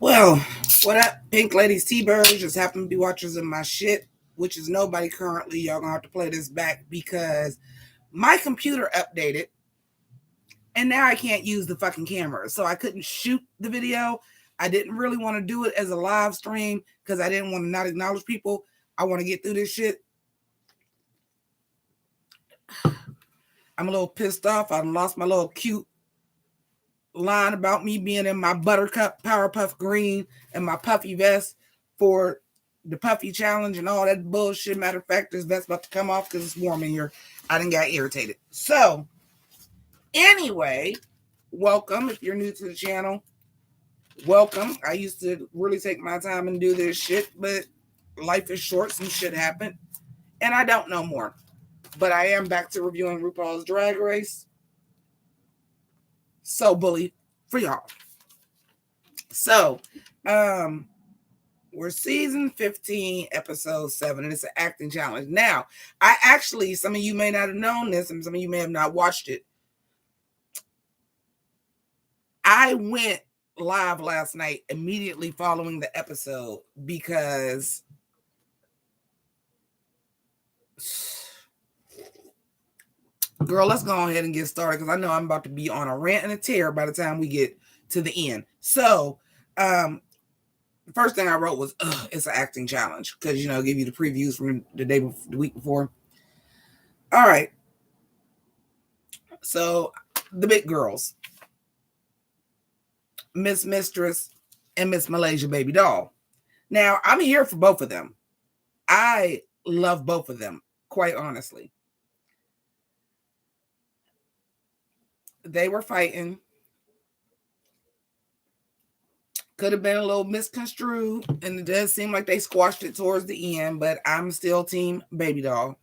Well, what up, Pink Ladies T-Birds? Just happen to be watchers of my shit, which is nobody currently. Y'all gonna have to play this back because my computer updated and now I can't use the fucking camera. So I couldn't shoot the video. I didn't really want to do it as a live stream because I didn't want to not acknowledge people. I want to get through this shit. I'm a little pissed off. I lost my little cute line about me being in my buttercup Powerpuff Green and my puffy vest for the puffy challenge and all that bullshit. Matter of fact, this vest about to come off because it's warm in here. I didn't get irritated. So anyway, welcome. If you're new to the channel, welcome. I used to really take my time and do this shit, but life is short. Some shit happened and I don't know more. But I am back to reviewing RuPaul's Drag Race. So bully for y'all. So, we're season 15, episode 7, and it's an acting challenge. Now, I actually, some of you may not have known this, and some of you may have not watched it. I went live last night immediately following the episode because girl, let's go ahead and get started because I know I'm about to be on a rant and a tear by the time we get to the end. So, the first thing I wrote was, it's an acting challenge because, give you the previews from the week before. All right. So, the big girls, Miss Mistress and Miss Malaysia Baby Doll. Now, I'm here for both of them. I love both of them, quite honestly. They were fighting. Could have been a little misconstrued, and it does seem like they squashed it towards the end, but I'm still team Baby Doll.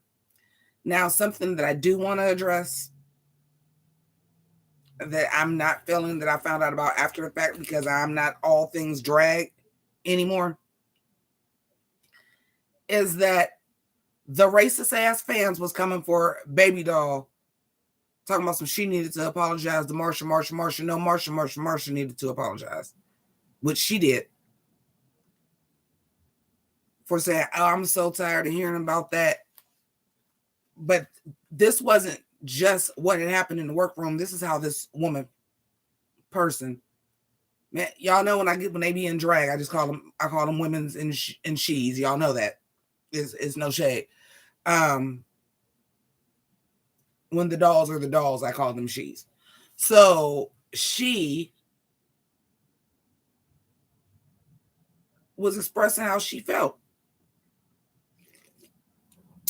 Now, something that I do want to address that I'm not feeling that I found out about after the fact because I'm not all things drag anymore is that the racist ass fans was coming for Baby Doll, talking about some she needed to apologize to Marsha. No, Marsha needed to apologize, which she did, for saying, oh, I'm so tired of hearing about that. But this wasn't just what had happened in the workroom. This is how this person, man, y'all know when they be in drag, I call them women's and she's. Y'all know that. It's no shade. When the dolls are the dolls, I call them she's. So she was expressing how she felt.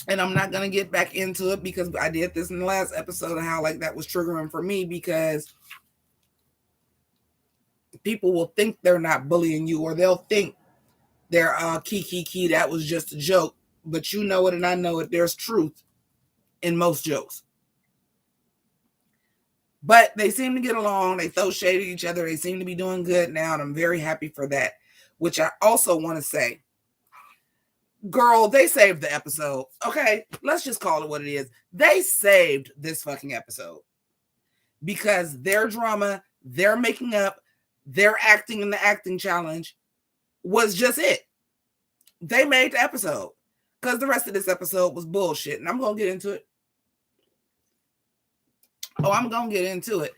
And I'm not going to get back into it because I did this in the last episode of how that was triggering for me because people will think they're not bullying you or they'll think they're key, that was just a joke. But you know it and I know it. There's truth in most jokes. But they seem to get along. They throw shade at each other. They seem to be doing good now, and I'm very happy for that. Which I also want to say, girl, they saved the episode. Okay, let's just call it what it is. They saved this fucking episode because their drama, their making up, their acting in the acting challenge was just it. They made the episode because the rest of this episode was bullshit, and I'm gonna get into it. I'm gonna get into it.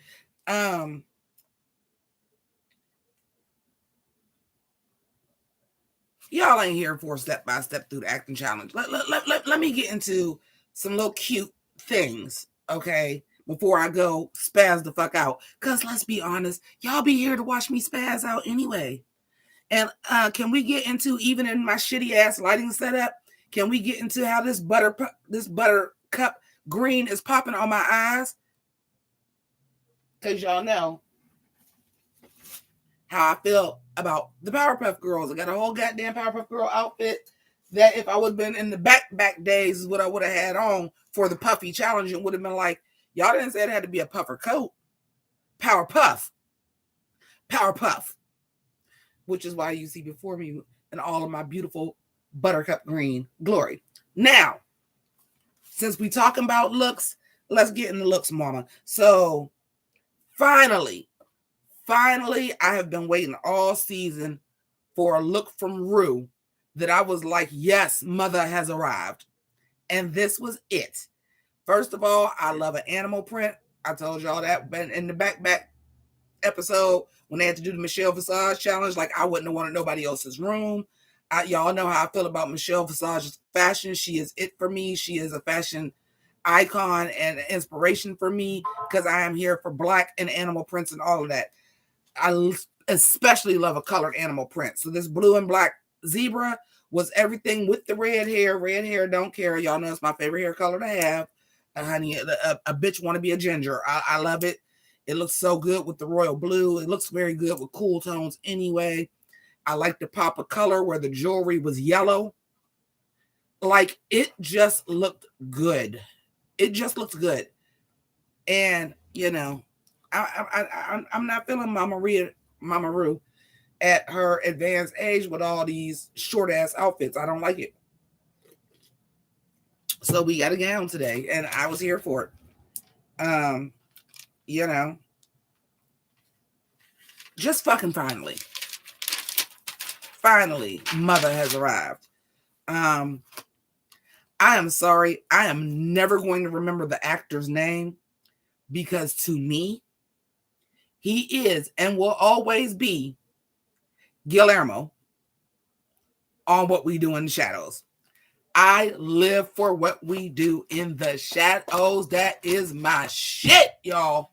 Y'all ain't here for step by step through the acting challenge. Let me get into some little cute things, okay, before I go spaz the fuck out. Because let's be honest, y'all be here to watch me spaz out anyway. And can we get into, even in my shitty ass lighting setup, can we get into how this buttercup green is popping on my eyes? Because y'all know how I feel about the Powerpuff Girls. I got a whole goddamn Powerpuff Girl outfit that if I would have been in the back days is what I would have had on for the puffy challenge. It would have been like, y'all didn't say it had to be a puffer coat. Powerpuff. Which is why you see before me in all of my beautiful buttercup green glory. Now, since we talking about looks, let's get into looks, mama. So, finally, Finally, I have been waiting all season for a look from Rue that I was like, yes, mother has arrived. And this was it. First of all, I love an animal print. I told y'all that in the back episode when they had to do the Michelle Visage challenge. Like, I wouldn't have wanted nobody else's room. Y'all know how I feel about Michelle Visage's fashion. She is it for me. She is a fashion icon and an inspiration for me because I am here for Black and animal prints and all of that. I especially love a colored animal print. So this blue and black zebra was everything with the red hair. Red hair, don't care. Y'all know it's my favorite hair color to have. Honey, a bitch want to be a ginger. I love it. It looks so good with the royal blue. It looks very good with cool tones anyway. I like the pop of color where the jewelry was yellow. Like, it just looked good. It just looks good. And, you know, I'm not feeling Mama Rue at her advanced age with all these short ass outfits. I don't like it. So we got a gown today, and I was here for it. You know, just fucking finally, mother has arrived. I am sorry. I am never going to remember the actor's name because to me, he is and will always be Guillermo on What We Do in the Shadows. I live for What We Do in the Shadows. That is my shit, y'all.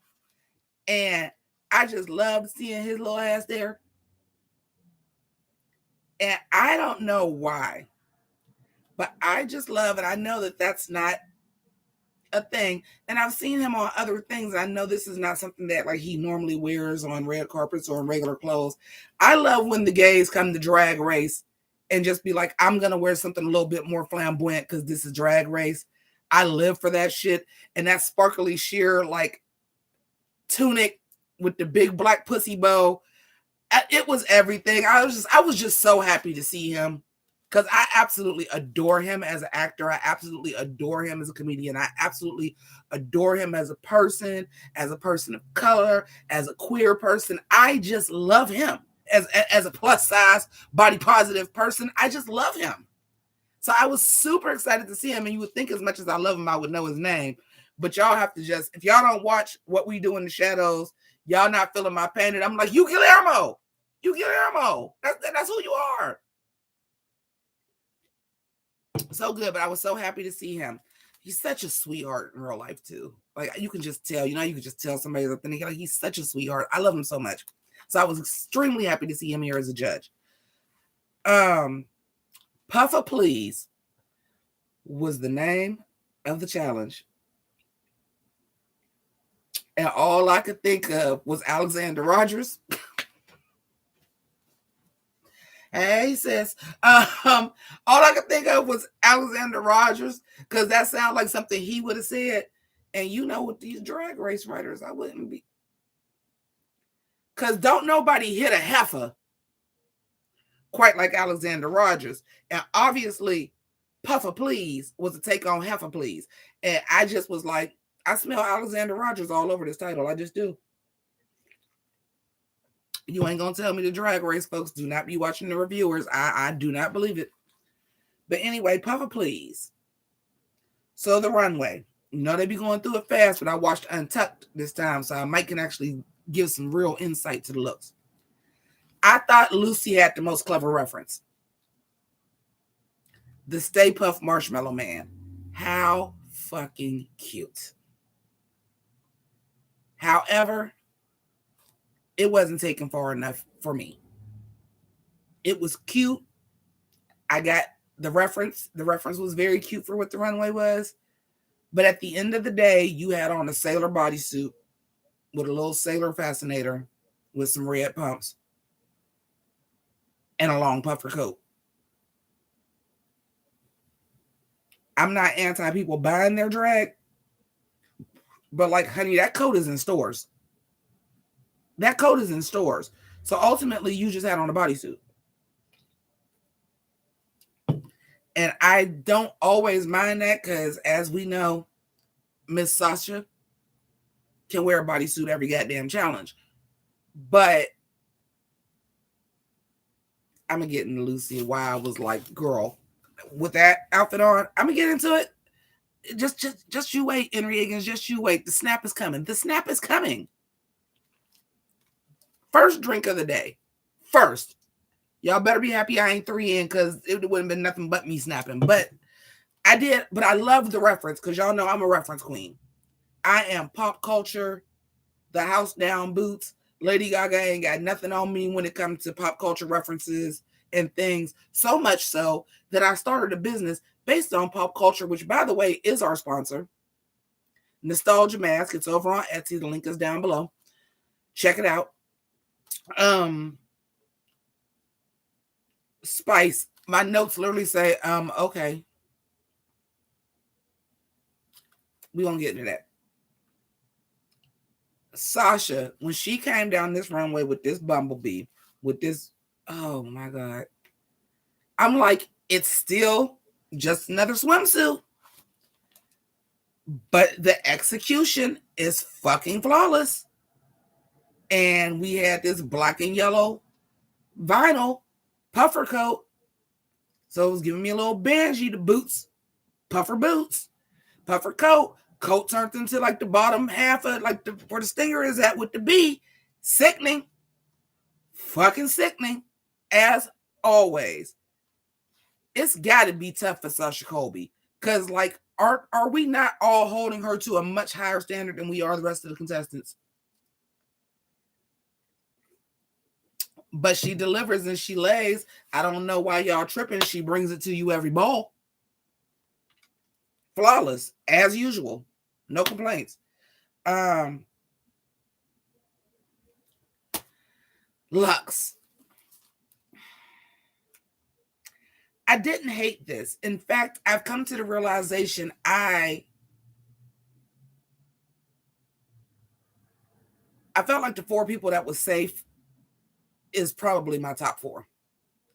And I just love seeing his little ass there. And I don't know why, but I just love it. I know that that's not a thing. And I've seen him on other things. I know this is not something that like he normally wears on red carpets or in regular clothes. I love when the gays come to Drag Race and just be like, I'm going to wear something a little bit more flamboyant because this is Drag Race. I live for that shit. And that sparkly sheer like tunic with the big black pussy bow. It was everything. I was just so happy to see him. Because I absolutely adore him as an actor. I absolutely adore him as a comedian. I absolutely adore him as a person of color, as a queer person. I just love him as a plus size, body positive person. I just love him. So I was super excited to see him. And you would think as much as I love him, I would know his name. But y'all have to just, if y'all don't watch What We Do in the Shadows, y'all not feeling my pain. And I'm like, you Guillermo. You Guillermo. That's who you are. So good, but I was so happy to see him. He's such a sweetheart in real life too. Like you can just tell, you can just tell somebody's up there. Like, he's such a sweetheart. I love him so much. So I was extremely happy to see him here as a judge. Puffa Please was the name of the challenge. And all I could think of was Alexander Rogers. Hey, sis. All I could think of was Alexander Rogers because that sounds like something he would have said. And with these Drag Race writers, I wouldn't be. Because don't nobody hit a heifer quite like Alexander Rogers. And obviously, Puffa Please was a take on Heifer Please. And I just was like, I smell Alexander Rogers all over this title. I just do. You ain't gonna tell me the Drag Race folks do not be watching the reviewers. I do not believe it. But anyway, Puffa Please. So the runway. They be going through it fast, but I watched Untucked this time, so I might can actually give some real insight to the looks. I thought Lucy had the most clever reference. The Stay Puft Marshmallow Man. How fucking cute. However, it wasn't taken far enough for me. It was cute. I got the reference. The reference was very cute for what the runway was. But at the end of the day, you had on a sailor bodysuit with a little sailor fascinator with some red pumps and a long puffer coat. I'm not anti people buying their drag, but like, honey, that coat is in stores. That coat is in stores. So ultimately, you just had on a bodysuit. And I don't always mind that because, as we know, Miss Sasha can wear a bodysuit every goddamn challenge. But I'm gonna get into Lucy why I was like, girl, with that outfit on, I'm gonna get into it. Just you wait, Henry Higgins. Just you wait. The snap is coming. The snap is coming. First drink of the day. First. Y'all better be happy I ain't 3 in because it wouldn't have been nothing but me snapping. But I did, but I love the reference because y'all know I'm a reference queen. I am pop culture, the house down boots. Lady Gaga ain't got nothing on me when it comes to pop culture references and things. So much so that I started a business based on pop culture, which, by the way, is our sponsor. Nostalgia Mask. It's over on Etsy. The link is down below. Check it out. Spice. My notes literally say, okay. We won't get into that. Sasha, when she came down this runway with this bumblebee, with this, oh my God. I'm like, it's still just another swimsuit. But the execution is fucking flawless. And we had this black and yellow vinyl puffer coat. So it was giving me a little Benji, the boots, puffer boots, puffer coat. Coat turned into like the bottom half of like where the stinger is at with the B. Sickening. Fucking sickening. As always. It's got to be tough for Sasha Colby. Because like, are we not all holding her to a much higher standard than we are the rest of the contestants? But she delivers and she lays. I don't know why y'all tripping. She brings it to you every ball. Flawless, as usual. No complaints. Lux. I didn't hate this. In fact, I've come to the realization I felt like the 4 people that was safe is probably my top 4.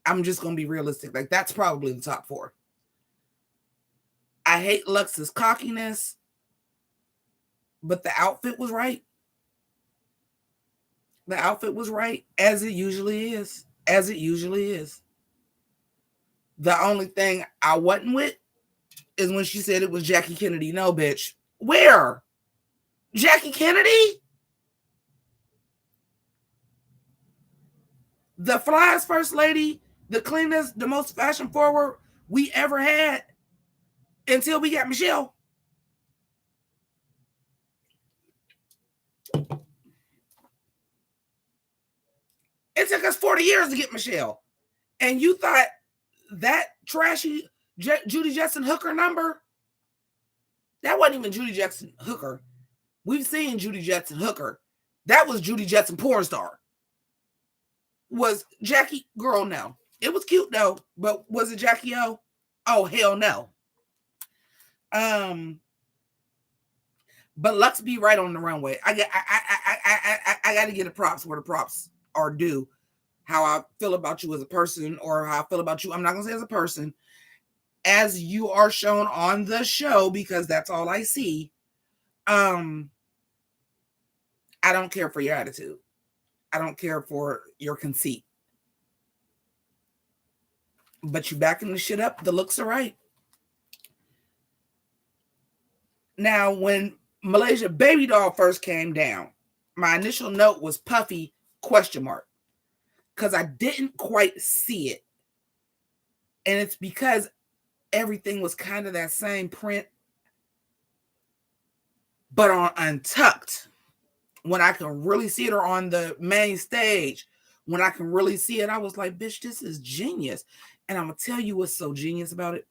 I'm just going to be realistic. Like, that's probably the top 4. I hate Lux's cockiness, but the outfit was right. The outfit was right, as it usually is. As it usually is. The only thing I wasn't with is when she said it was Jackie Kennedy. No, bitch. Where? Jackie Kennedy? The flyest first lady, the cleanest, the most fashion forward we ever had until we got Michelle. It took us 40 years to get Michelle. And you thought that trashy Judy Jetson Hooker number, that wasn't even Judy Jetson Hooker. We've seen Judy Jetson Hooker. That was Judy Jetson porn star. Was Jackie, girl, no. It was cute though, but was it Jackie O? Oh, hell no. But Lux be right on the runway. I got to get the props where the props are due. How I feel about you as a person, or how I feel about you. I'm not gonna say as a person, as you are shown on the show, because that's all I see. I don't care for your attitude. I don't care for your conceit. But you backing the shit up. The looks are right. Now, when Malaysia Baby Doll first came down, my initial note was puffy ? Because I didn't quite see it. And it's because everything was kind of that same print, but on Untucked, when I can really see it, or on the main stage, when I can really see it, I was like, bitch, this is genius. And I'm going to tell you what's so genius about it.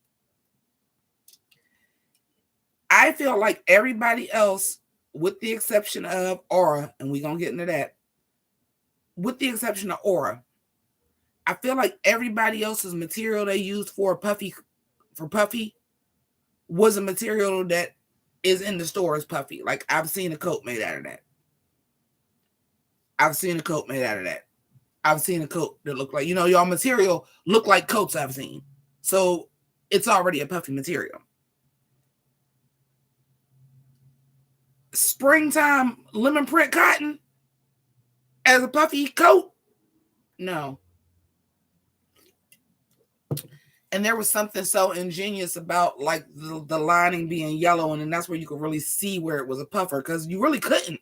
I feel like everybody else, with the exception of Aura, and we're going to get into that, with the exception of Aura, I feel like everybody else's material they used for Puffy was a material that is in the store as Puffy. Like, I've seen a coat made out of that. I've seen a coat that looked like, y'all material look like coats I've seen. So it's already a Puffy material. Springtime lemon print cotton. As a puffy coat, no. And there was something so ingenious about like the lining being yellow, and then that's where you could really see where it was a puffer, because you really couldn't.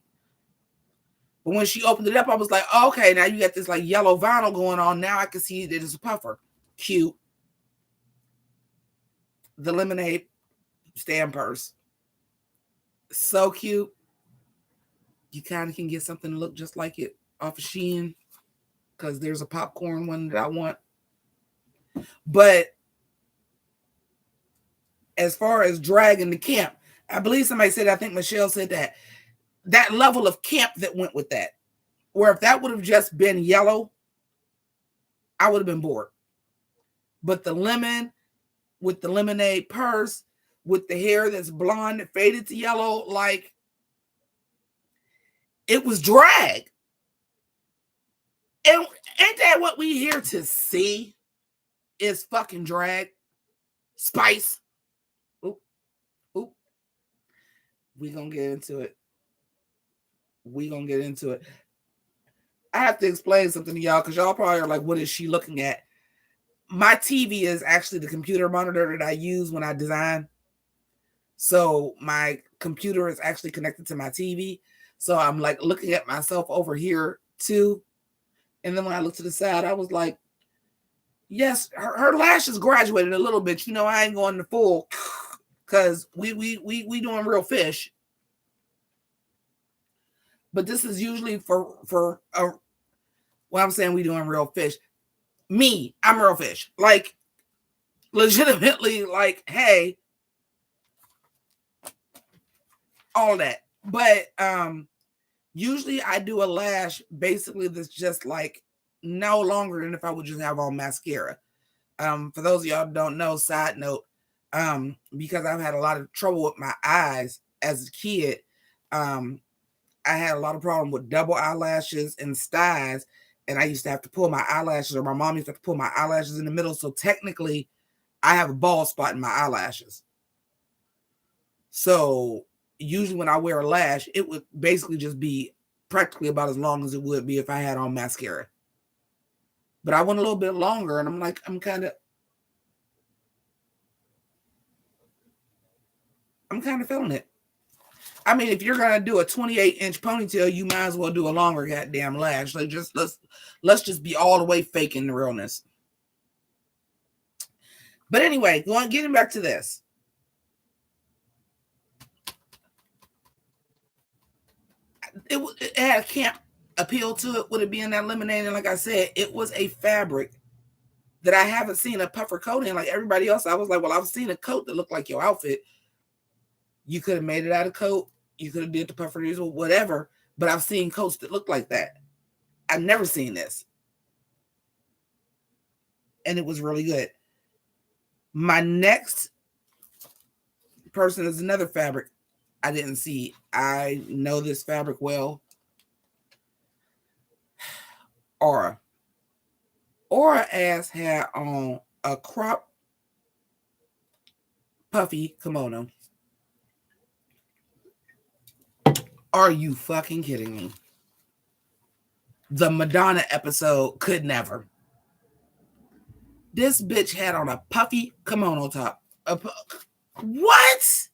But when she opened it up, I was like, oh, okay, now you got this like yellow vinyl going on. Now I can see that it's a puffer. Cute. The lemonade stand purse. So cute. You kind of can get something to look just like it off of Shein, because there's a popcorn one that I want. But as far as dragging the camp, I believe somebody said, I think Michelle said that level of camp that went with that, where if that would have just been yellow, I would have been bored. But the lemon with the lemonade purse, with the hair that's blonde that faded to yellow, like it was drag. And ain't that what we here to see? Is fucking drag. Spice. Oop. Oop. We gonna get into it. I have to explain something to y'all, because y'all probably are like, what is she looking at? My TV is actually the computer monitor that I use when I design. So my computer is actually connected to my TV. So I'm like looking at myself over here too. And then when I looked to the side, I was like, yes, her lashes graduated a little bit. You know, I ain't going to full, because we doing real fish. But this is usually for well, I'm saying we doing real fish. Me, I'm real fish. Like, legitimately, like, hey, all that. But usually I do a lash basically that's just like no longer than if I would just have on mascara. For those of y'all who don't know, side note, because I've had a lot of trouble with my eyes as a kid, I had a lot of problem with double eyelashes and styes, and I used to have to pull my eyelashes, or my mom used to have to pull my eyelashes in the middle. So technically, I have a bald spot in my eyelashes. So usually when I wear a lash, it would basically just be practically about as long as it would be if I had on mascara. But I went a little bit longer, and I'm like, I'm kind of feeling it. I mean, if you're gonna do a 28-inch ponytail, you might as well do a longer goddamn lash. Like, just let's just be all the way faking the realness. But anyway, getting back to this. It had a camp appeal to it with it being that lemonade, and like I said, it was a fabric that I haven't seen a puffer coat in like everybody else. I was like, well, I've seen a coat that looked like your outfit. You could have made it out of coat. You could have did the puffer or whatever. But I've seen coats that look like that. I've never seen this. And it was really good. My next person is another fabric I didn't see. I know this fabric well. Aura. Aura ass had on a crop puffy kimono. Are you fucking kidding me? The Madonna episode could never. This bitch had on a puffy kimono top. What?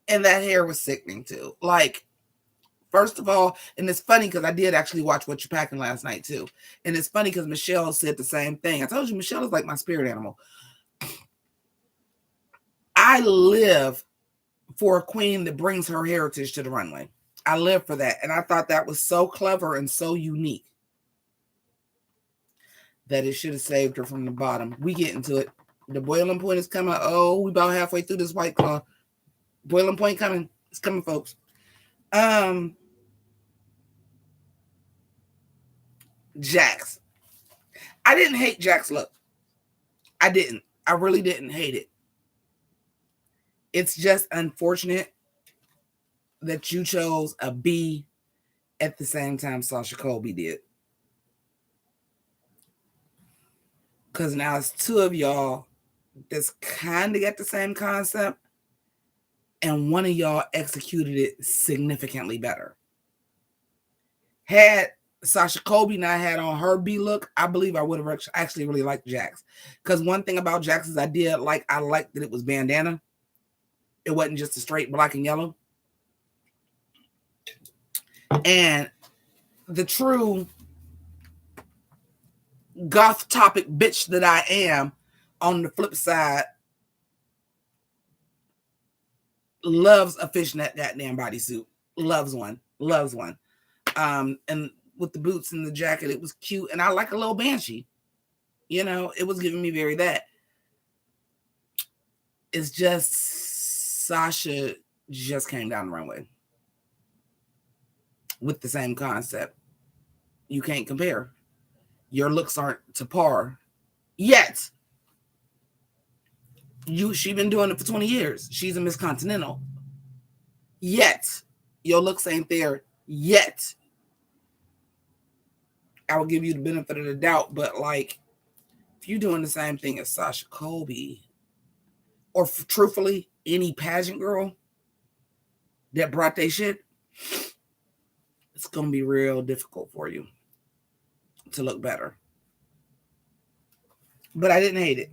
And that hair was sickening too. Like, first of all, and it's funny because I did actually watch What You're Packing last night too. And it's funny because Michelle said the same thing. I told you, Michelle is like my spirit animal. I live for a queen that brings her heritage to the runway. I live for that. And I thought that was so clever and so unique that it should have saved her from the bottom. We get into it. The boiling point is coming. Oh, we about halfway through this White Claw. Boiling point coming. It's coming, folks. Jax. I didn't hate Jack's look. I didn't. I really didn't hate it. It's just unfortunate that you chose a B at the same time Sasha Colby did. Because now it's two of y'all that's kind of got the same concept, and one of y'all executed it significantly better. Had Sasha Colby not had on her B look, I believe I would have actually really liked Jax. Because one thing about Jax is I liked that it was bandana. It wasn't just a straight black and yellow. And the true goth topic bitch that I am, on the flip side, loves a fishnet goddamn bodysuit. Loves one. And with the boots and the jacket, it was cute. And I like a little banshee. You know, it was giving me very that. It's just Sasha just came down the runway with the same concept. You can't compare. Your looks aren't to par yet. She been doing it for 20 years. She's a Miss Continental. Yet. Your looks ain't there yet. I will give you the benefit of the doubt, but like, if you're doing the same thing as Sasha Colby, or truthfully, any pageant girl that brought their shit, it's going to be real difficult for you to look better. But I didn't hate it.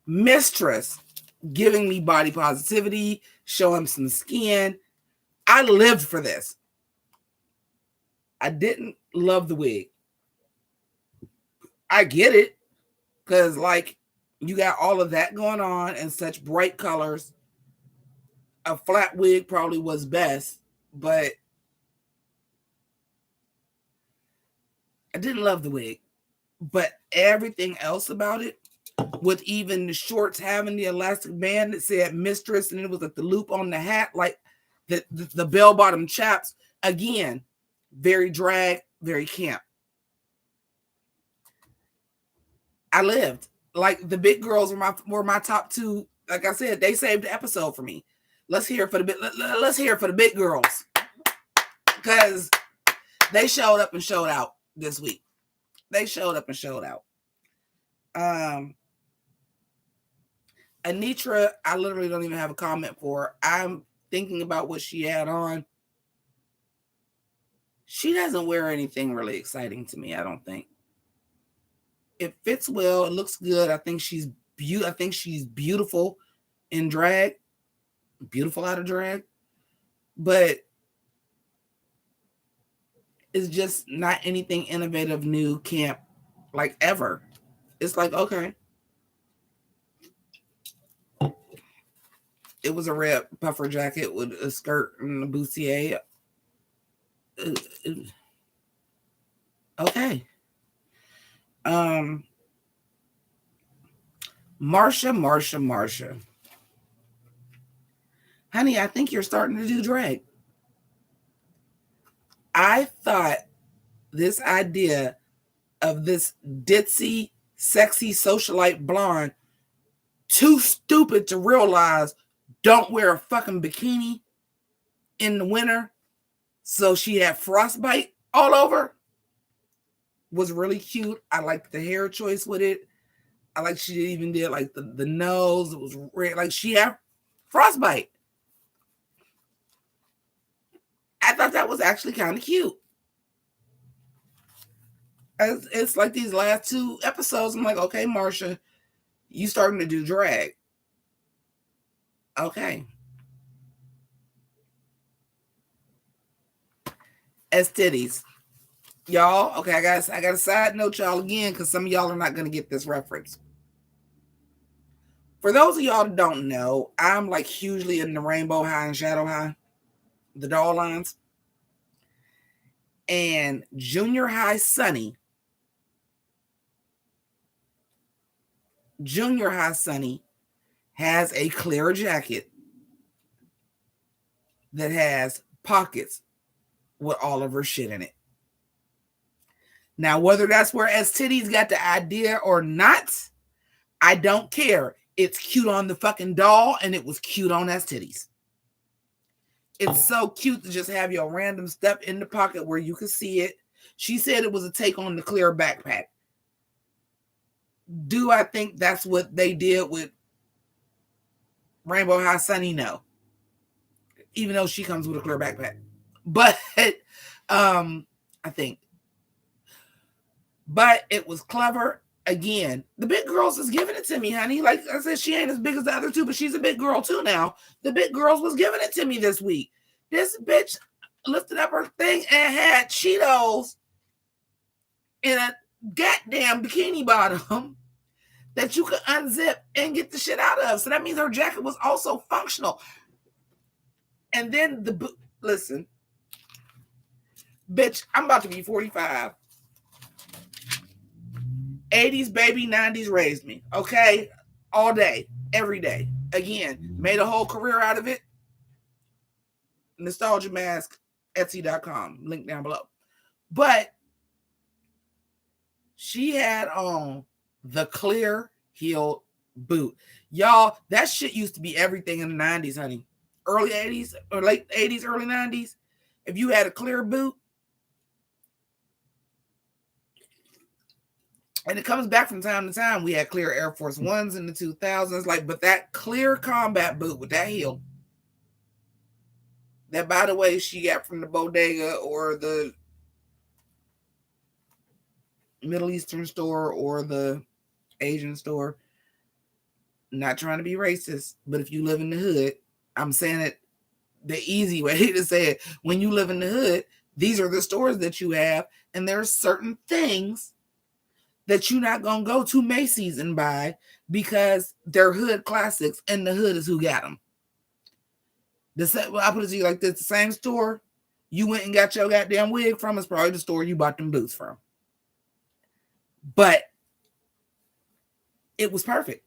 Mistress, giving me body positivity, showing some skin. I lived for this. I didn't love the wig. I get it. Because, like, you got all of that going on in such bright colors. A flat wig probably was best. But I didn't love the wig. But everything else about it, with even the shorts having the elastic band that said Mistress, and it was like the loop on the hat, like the bell-bottom chaps, again, very drag, very camp. I lived. Like, the big girls were my top two. Like I said, they saved the episode for me. Let's hear it for the big girls, because they showed up and showed out this week. They showed up and showed out. Anitra, I literally don't even have a comment for her. I'm thinking about what she had on. She doesn't wear anything really exciting to me, I don't think. It fits well. It looks good. I think she's beautiful in drag. Beautiful out of drag. But it's just not anything innovative, new, camp, like ever. It's like, okay. It was a red puffer jacket with a skirt and a bustier. Okay. Marsha. Honey, I think you're starting to do drag. I thought this idea of this ditzy, sexy socialite blonde, too stupid to realize don't wear a fucking bikini in the winter, so she had frostbite all over, was really cute. I liked the hair choice with it. I like she even did like the nose. It was red. Like, she had frostbite. I thought that was actually kind of cute. It's like these last two episodes, I'm like, okay, Marsha, you starting to do drag. Okay. As titties. Y'all, okay, I got a side note, y'all, again, because some of y'all are not going to get this reference. For those of y'all that don't know, I'm like hugely in the Rainbow High and Shadow High, the doll lines. And Junior High Sunny has a clear jacket that has pockets with all of her shit in it. Now, whether that's where S Titties got the idea or not, I don't care. It's cute on the fucking doll, and it was cute on S Titties. It's so cute to just have your random stuff in the pocket where you can see it. She said it was a take on the clear backpack. Do I think that's what they did with Rainbow High Sunny? No. Even though she comes with a clear backpack. But I think, but it was clever. Again, the big girls is giving it to me, honey. Like I said, she ain't as big as the other two, but she's a big girl too now. The big girls was giving it to me this week. This bitch lifted up her thing and had Cheetos in a goddamn bikini bottom that you could unzip and get the shit out of. So that means her jacket was also functional. And then listen, bitch, I'm about to be 45. 80s baby, 90s raised me. Okay? All day, every day. Again, made a whole career out of it. Nostalgia Mask, Etsy.com. Link down below. But she had on the clear heel boot. Y'all, that shit used to be everything in the 90s, honey. Early 80s or late 80s, early 90s. If you had a clear boot, and it comes back from time to time. We had clear Air Force Ones in the 2000s, but that clear combat boot with that heel, that, by the way, she got from the bodega or the Middle Eastern store or the Asian store. Not trying to be racist, but if you live in the hood, I'm saying it the easy way to say it. When you live in the hood, these are the stores that you have, and there's certain things that you're not going to go to Macy's and buy because they're hood classics, and the hood is who got them. I put it to you like this: the same store you went and got your goddamn wig from is probably the store you bought them boots from. But it was perfect.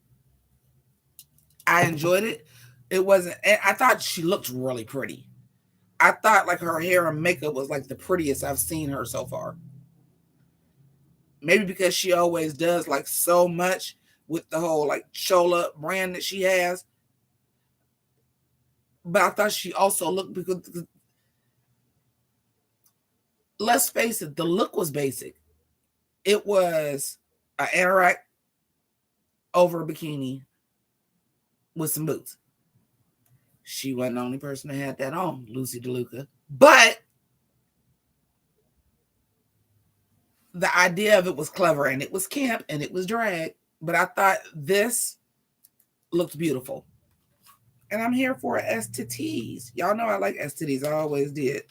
I enjoyed it. It wasn't, I thought she looked really pretty. I thought like her hair and makeup was like the prettiest I've seen her so far. Maybe because she always does like so much with the whole like Chola brand that she has. But I thought she also looked, because let's face it, the look was basic. It was an anorak over a bikini with some boots. She wasn't the only person that had that on, Lucy DeLuca. But the idea of it was clever, and it was camp, and it was drag. But I thought this looked beautiful. And I'm here for STTs. Y'all know I like STTs. I always did.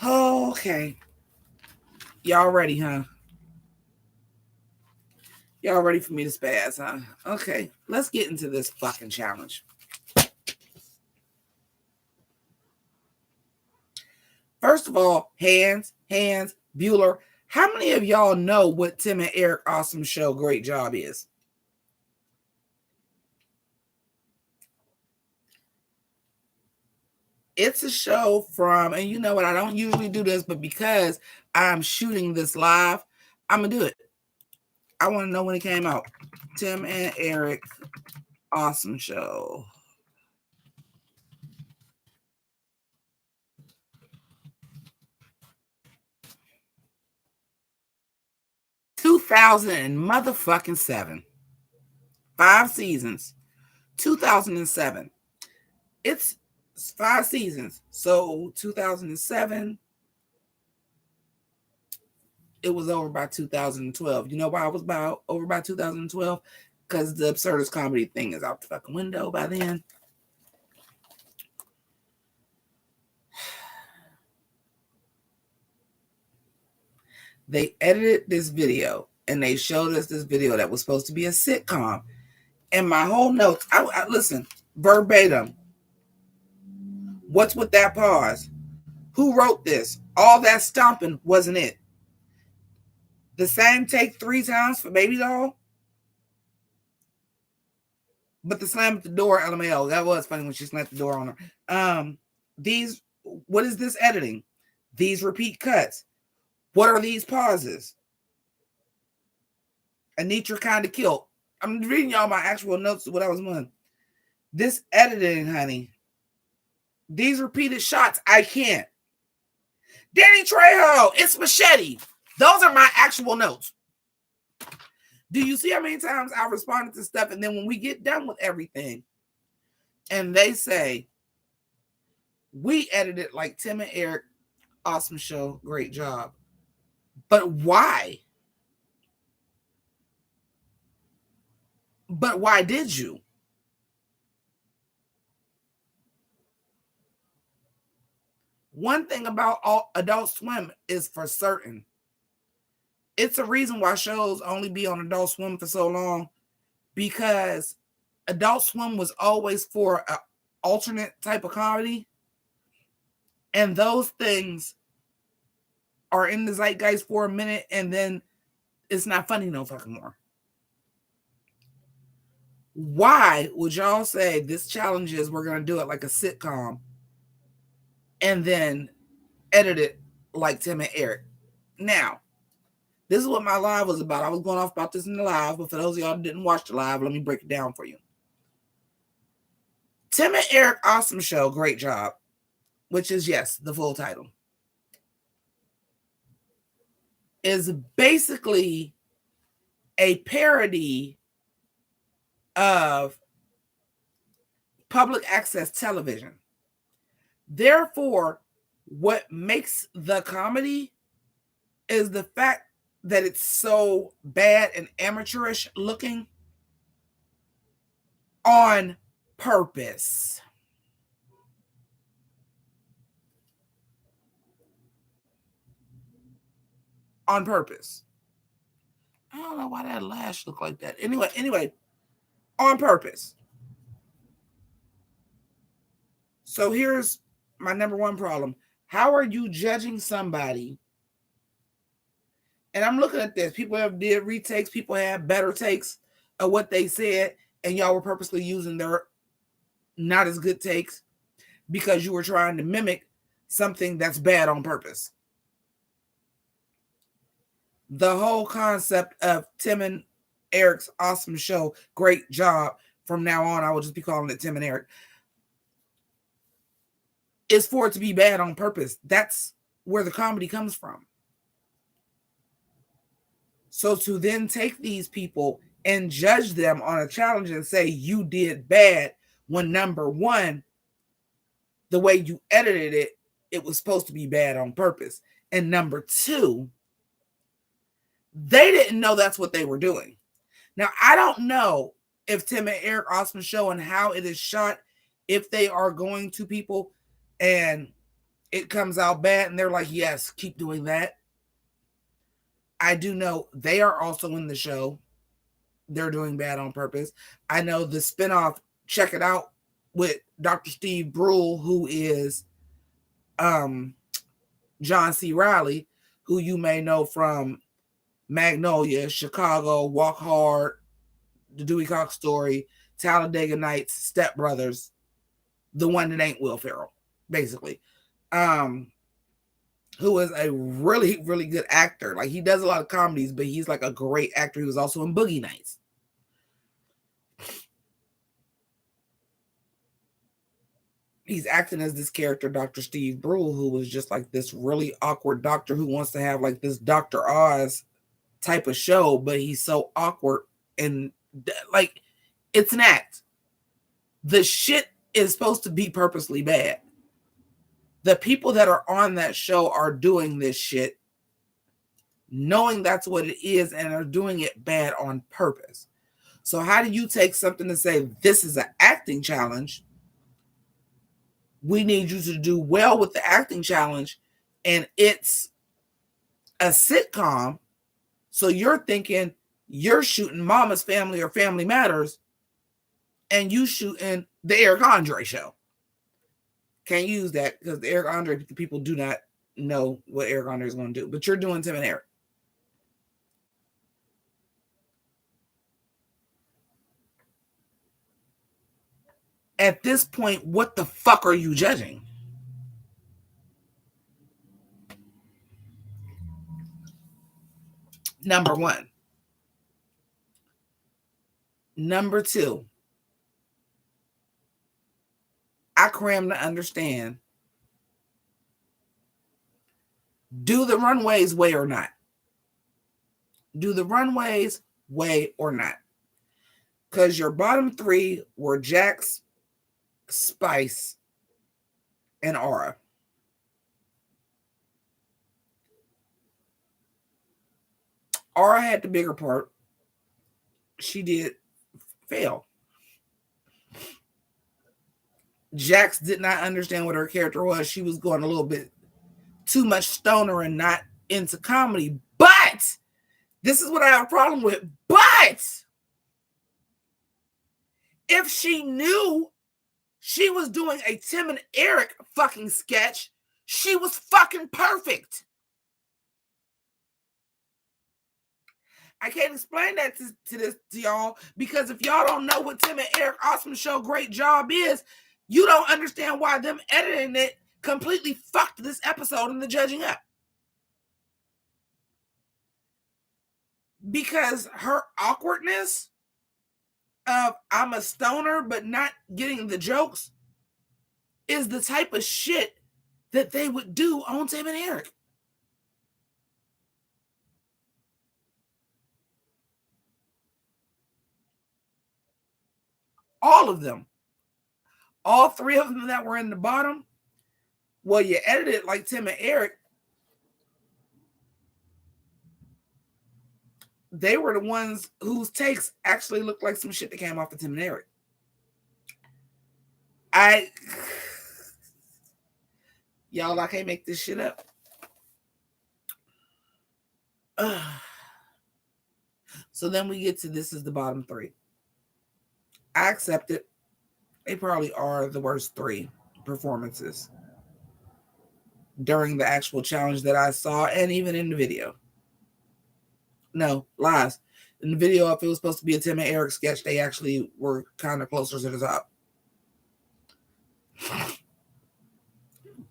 Okay. Y'all ready, huh? Y'all ready for me to spaz, huh? Okay. Let's get into this fucking challenge. First of all, hands, Bueller. How many of y'all know what Tim and Eric Awesome Show Great Job is? It's a show from, and you know what, I don't usually do this, but because I'm shooting this live, I'm going to do it. I want to know when it came out. Tim and Eric Awesome Show. motherfucking 7. 5 seasons. 2007. It's 5 seasons. So 2007. It was over by 2012. You know why it was over by 2012? Because the Absurdist Comedy thing is out the fucking window by then. They edited this video, and they showed us this video that was supposed to be a sitcom. And my whole notes, I listen, verbatim. What's with that pause? Who wrote this? All that stomping wasn't it. The same take 3 times for Baby Doll? But the slam at the door, LMAO, that was funny when she slammed the door on her. What is this editing? These repeat cuts. What are these pauses? Anitra kind of killed. I'm reading y'all my actual notes of what I was doing. This editing, honey. These repeated shots, I can't. Danny Trejo, it's Machete. Those are my actual notes. Do you see how many times I responded to stuff, and then when we get done with everything, and they say, We edited like Tim and Eric. Awesome show. Great job. But why? But why did you? One thing about Adult Swim is for certain. It's a reason why shows only be on Adult Swim for so long, because Adult Swim was always for an alternate type of comedy. And those things are in the zeitgeist for a minute, and then it's not funny no fucking more. Why would y'all say this challenge is we're going to do it like a sitcom and then edit it like Tim and Eric? Now, this is what my live was about. I was going off about this in the live, but for those of y'all who didn't watch the live, let me break it down for you. Tim and Eric, awesome show, great job, which is, yes, the full title, is basically a parody of public access television. Therefore, what makes the comedy is the fact that it's so bad and amateurish looking on purpose. On purpose. I don't know why that lash looked like that. Anyway, on purpose. So here's my number one problem. How are you judging somebody? And I'm looking at this. People have did retakes. People have better takes of what they said. And y'all were purposely using their not as good takes because you were trying to mimic something that's bad on purpose. The whole concept of Tim and Eric's awesome show, great job. From now on, I will just be calling it Tim and Eric. Is for it to be bad on purpose. That's where the comedy comes from. So to then take these people and judge them on a challenge and say you did bad, when number one, the way you edited it, it was supposed to be bad on purpose. And number two, they didn't know that's what they were doing. Now, I don't know if Tim and Eric Awesome Show and how it is shot, if they are going to people and it comes out bad and they're like, yes, keep doing that. I do know they are also in the show. They're doing bad on purpose. I know the spinoff, Check It Out, with Dr. Steve Brule, who is John C. Reilly, who you may know from Magnolia, Chicago, Walk Hard, The Dewey Cox Story, Talladega Nights, Step Brothers, the one that ain't Will Ferrell, basically. Who is a really, really good actor. Like, he does a lot of comedies, but he's like a great actor. He was also in Boogie Nights. He's acting as this character, Dr. Steve Brule, who was just like this really awkward doctor who wants to have like this Dr. Oz type of show, but he's so awkward and like it's an act. The shit is supposed to be purposely bad. The people that are on that show are doing this shit knowing that's what it is and are doing it bad on purpose. So how do you take something and say, this is an acting challenge? We need you to do well with the acting challenge, and it's a sitcom. So you're thinking you're shooting Mama's Family or Family Matters, and you shooting the Eric Andre show. Can't use that because the Eric Andre people do not know what Eric Andre is going to do. But you're doing Tim and Eric. At this point, what the fuck are you judging? Number one. Number two, I cram to understand. Do the runways weigh or not? Do the runways weigh or not? Because your bottom three were Jax, Spice, and Aura. Aura had the bigger part. She did fail. Jax did not understand what her character was. She was going a little bit too much stoner and not into comedy. But this is what I have a problem with. But if she knew she was doing a Tim and Eric fucking sketch, she was fucking perfect. I can't explain that to y'all, because if y'all don't know what Tim and Eric Awesome Show Great Job is, you don't understand why them editing it completely fucked this episode and the judging up. Because her awkwardness of I'm a stoner but not getting the jokes is the type of shit that they would do on Tim and Eric. All of them. All three of them that were in the bottom, well, you edited it like Tim and Eric. They were the ones whose takes actually looked like some shit that came off of Tim and Eric. Y'all, I can't make this shit up. So then we get to this is the bottom three. I accept it. They probably are the worst three performances during the actual challenge that I saw, and even in the video. No, lies. In the video, if it was supposed to be a Tim and Eric sketch, they actually were kind of closer to the top.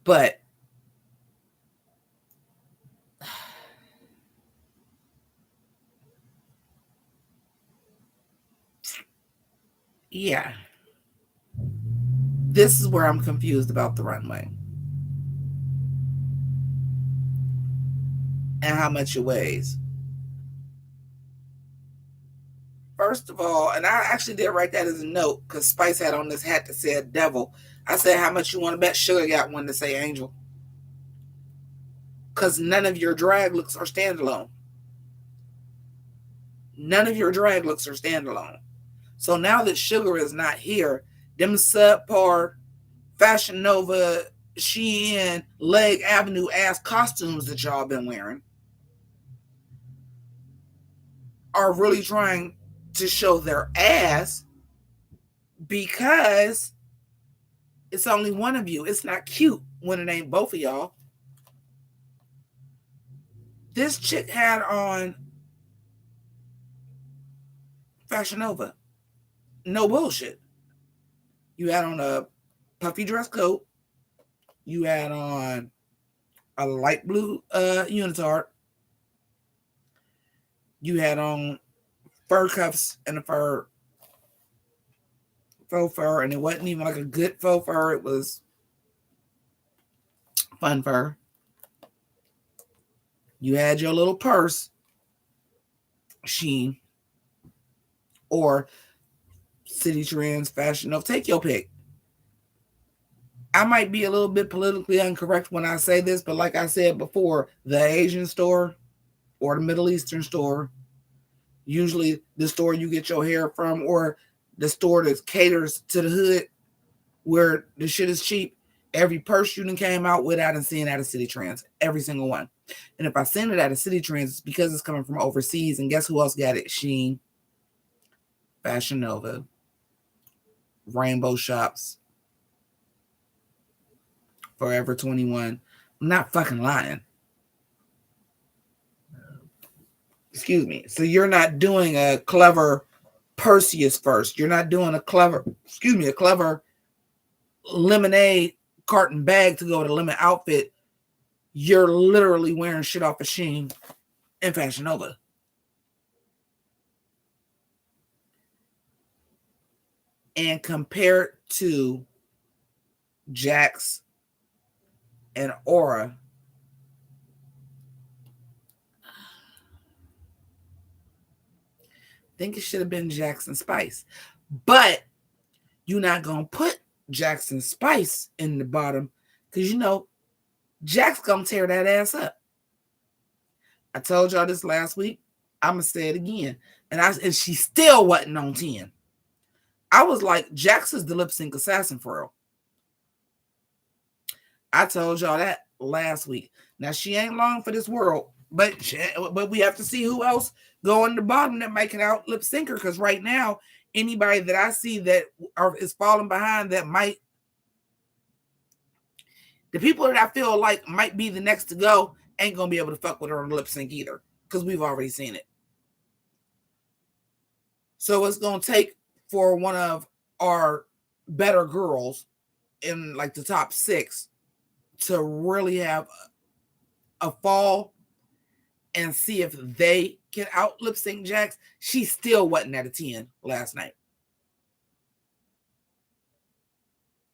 But yeah, this is where I'm confused about the runway and how much it weighs. First of all, and I actually did write that as a note because Spice had on this hat that said devil. I said, how much you want to bet? Sugar got one to say angel. Because none of your drag looks are standalone. None of your drag looks are standalone. So now that Sugar is not here, them subpar Fashion Nova, Shein, Leg Avenue ass costumes that y'all been wearing are really trying to show their ass, because it's only one of you. It's not cute when it ain't both of y'all. This chick had on Fashion Nova. No bullshit. You had on a puffy dress coat. You had on a light blue unitard. You had on fur cuffs and a faux fur, and it wasn't even like a good faux fur. It was fun fur. You had your little purse, Shein, or City Trends, Fashion Nova. Take your pick. I might be a little bit politically incorrect when I say this, but like I said before, the Asian store or the Middle Eastern store, usually the store you get your hair from, or the store that caters to the hood where the shit is cheap, every purse you done came out with, I done seen at a City Trends. Every single one. And if I send it at a City Trends, it's because it's coming from overseas. And guess who else got it? Shein, Fashion Nova, Rainbow Shops, Forever 21. I'm not fucking lying. Excuse me. So you're not doing a clever Perseus first. You're not doing a clever lemonade carton bag to go with a lemon outfit. You're literally wearing shit off of Shein and Fashion Nova. And compared to Jax and Aura, I think it should have been Jax and Spice. But you're not going to put Jax and Spice in the bottom Because you know, Jack's gonna tear that ass up. I told y'all this last week. I'm gonna say it again. And she still wasn't on 10. I was like, Jax is the lip sync assassin for real. I told y'all that last week. Now she ain't long for this world, but we have to see who else go on the bottom that might can out lip sync her. Because right now, anybody that I see that is falling behind that might, the people that I feel like might be the next to go ain't gonna be able to fuck with her on lip sync either, because we've already seen it. So it's gonna take for one of our better girls in like the top 6 to really have a fall and see if they can out lip sync Jax. She still wasn't at a 10 last night.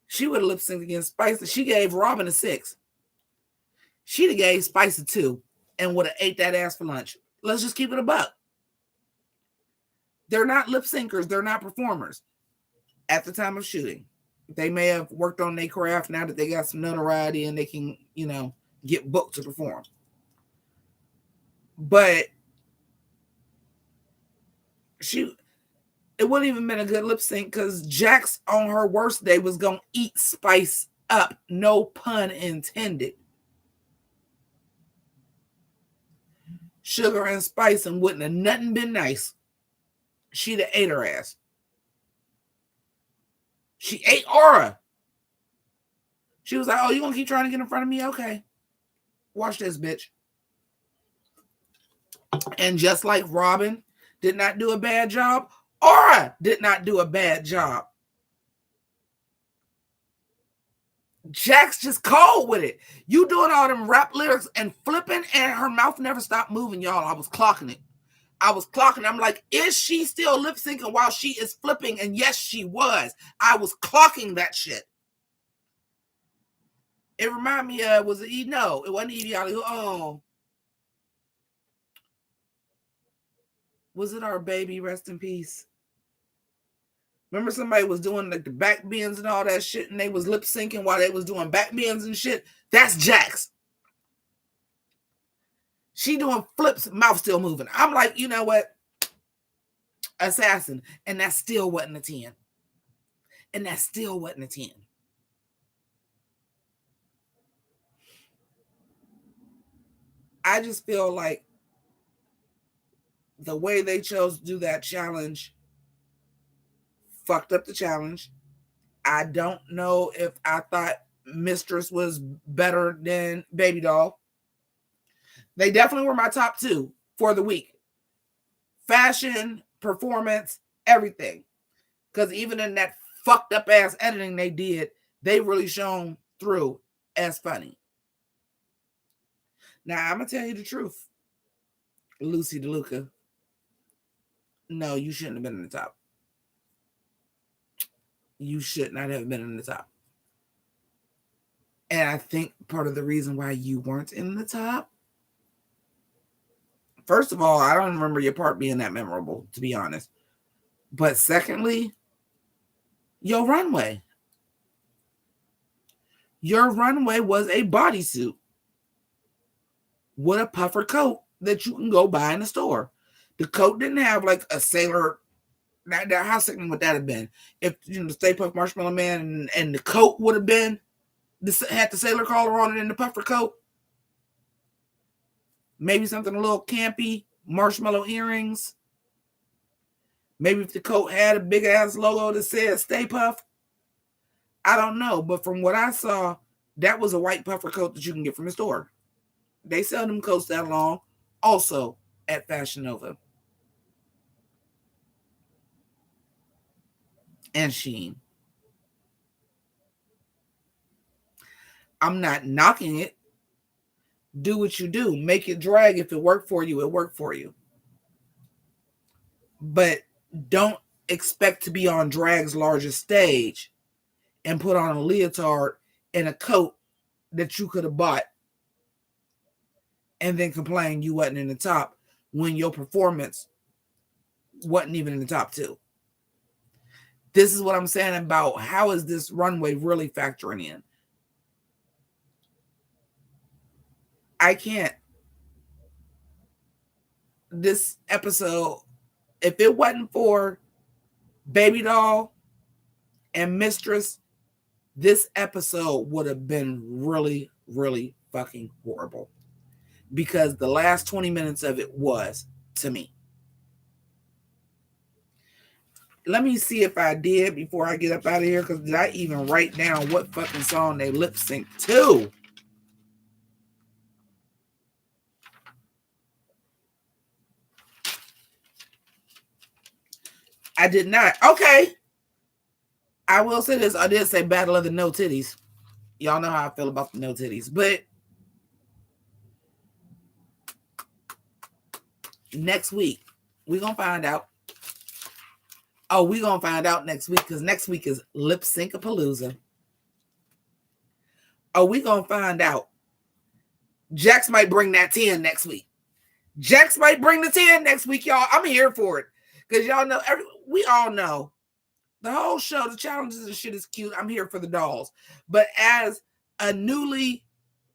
She would have lip synced against Spice. She gave Robin a 6. She'd have gave Spice a 2 and would have ate that ass for lunch. Let's just keep it a buck. They're not lip syncers. They're not performers at the time of shooting. They may have worked on their craft now that they got some notoriety and they can, you know, get booked to perform. But it wouldn't even been a good lip sync because Jax on her worst day was going to eat Spice up. No pun intended. Sugar and Spice and wouldn't have nothing been nice. She'd have ate her ass. She ate Aura. She was like, oh, you going to keep trying to get in front of me? Okay. Watch this, bitch. And just like Robin did not do a bad job, Aura did not do a bad job. Jax just cold with it. You doing all them rap lyrics and flipping, and her mouth never stopped moving, y'all. I was clocking it. I'm like, is she still lip syncing while she is flipping? And yes, she was. I was clocking that shit. It reminded me of, was it E? No, it wasn't Evie Ollie. Oh. Was it our baby? Rest in peace. Remember somebody was doing like the back bends and all that shit, and they was lip syncing while they was doing back bends and shit? That's Jax. She doing flips, mouth still moving. I'm like, you know what? Assassin. And that still wasn't a 10. And that still wasn't a 10. I just feel like the way they chose to do that challenge fucked up the challenge. I don't know if I thought Mistress was better than Baby Doll. They definitely were my top 2 for the week. Fashion, performance, everything. Because even in that fucked up ass editing they did, they really shone through as funny. Now, I'm going to tell you the truth. Lucy DeLuca, no, you shouldn't have been in the top. You should not have been in the top. And I think part of the reason why you weren't in the top, first of all, I don't remember your part being that memorable, to be honest. But secondly, your runway. Your runway was a bodysuit with a puffer coat that you can go buy in the store. The coat didn't have like a sailor. Now, how sickening would that have been? If, you know, the Stay Puft Marshmallow Man and the coat would have been, had the sailor collar on it and the puffer coat. Maybe something a little campy, marshmallow earrings. Maybe if the coat had a big ass logo that said Stay Puft. I don't know. But from what I saw, that was a white puffer coat that you can get from the store. They sell them coats that long also at Fashion Nova and Shein. I'm not knocking it. Do what you do. Make it drag. If it worked for you, it worked for you. But don't expect to be on drag's largest stage and put on a leotard and a coat that you could have bought and then complain you wasn't in the top when your performance wasn't even in the top 2. This is what I'm saying about how is this runway really factoring in? I can't. This episode, if it wasn't for Baby Doll and Mistress, this episode would have been really, really fucking horrible. Because the last 20 minutes of it was, to me. Let me see if I did before I get up out of here, because did I even write down what fucking song they lip sync to? I did not. Okay. I will say this. I did say Battle of the No Titties. Y'all know how I feel about the No Titties. But next week, we're going to find out. Oh, we're going to find out next week, because next week is Lip Sync-a-Palooza. Oh, we're going to find out. Jax might bring that 10 next week. Jax might bring the 10 next week, y'all. I'm here for it. Because y'all know, we all know, the whole show, the challenges and shit is cute. I'm here for the dolls. But as a newly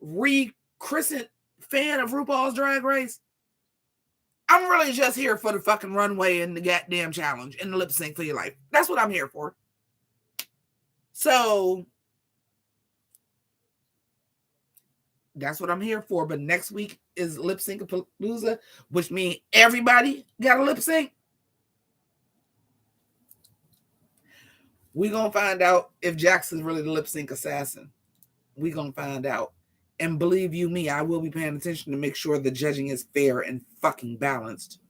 rechristened fan of RuPaul's Drag Race, I'm really just here for the fucking runway and the goddamn challenge and the lip sync for your life. That's what I'm here for. So that's what I'm here for. But next week is Lip Sync-a-Palooza, which means everybody got a lip sync. We're going to find out if Jackson's really the lip sync assassin. We're going to find out. And believe you me, I will be paying attention to make sure the judging is fair and fucking balanced.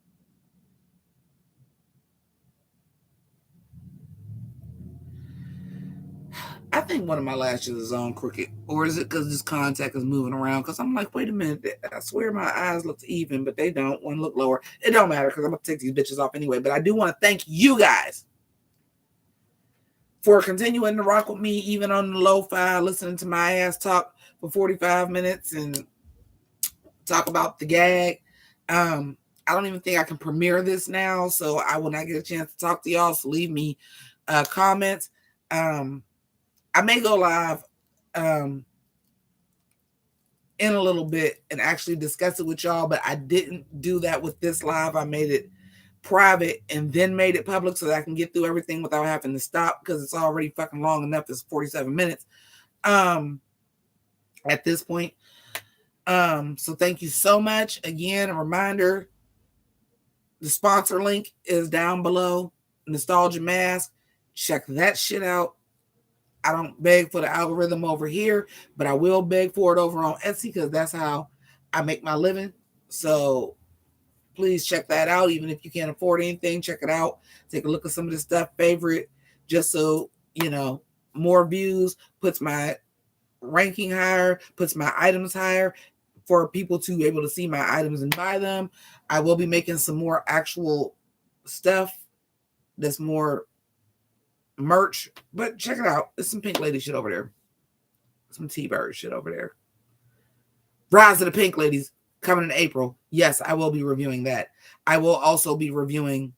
I think one of my lashes is on crooked. Or is it because this contact is moving around? Because I'm like, wait a minute. I swear my eyes look even, but they don't. One look lower. It don't matter because I'm going to take these bitches off anyway. But I do want to thank you guys for continuing to rock with me, even on the lo-fi, listening to my ass talk for 45 minutes and talk about the gag. I don't even think I can premiere this now, so I will not get a chance to talk to y'all. So leave me comments. I may go live in a little bit and actually discuss it with y'all, but I didn't do that with this live. I made it private and then made it public so that I can get through everything without having to stop, because it's already fucking long enough. It's 47 minutes at this point. So thank you so much. Again, a reminder, the sponsor link is down below. Nostalgia Mask. Check that shit out. I don't beg for the algorithm over here, but I will beg for it over on Etsy, because that's how I make my living. So please check that out. Even if you can't afford anything, check it out. Take a look at some of the stuff, favorite, just so, you know, more views, puts my ranking higher, puts my items higher for people to be able to see my items and buy them. I will be making some more actual stuff that's more merch, but check it out. There's some Pink Lady shit over there. Some T-Bird shit over there. Rise of the Pink Ladies coming in April. Yes, I will be reviewing that. I will also be reviewing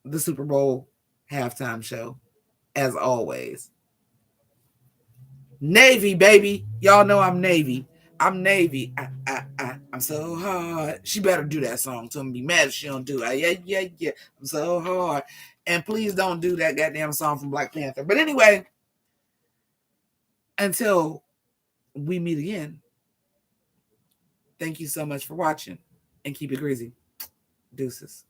the Super Bowl halftime show, as always. Navy, baby. Y'all know I'm Navy. I'm Navy. I'm so hard. She better do that song to me. Be mad if she don't do it. Yeah. I'm so hard. And please don't do that goddamn song from Black Panther. But anyway, until we meet again, thank you so much for watching, and keep it greasy. Deuces.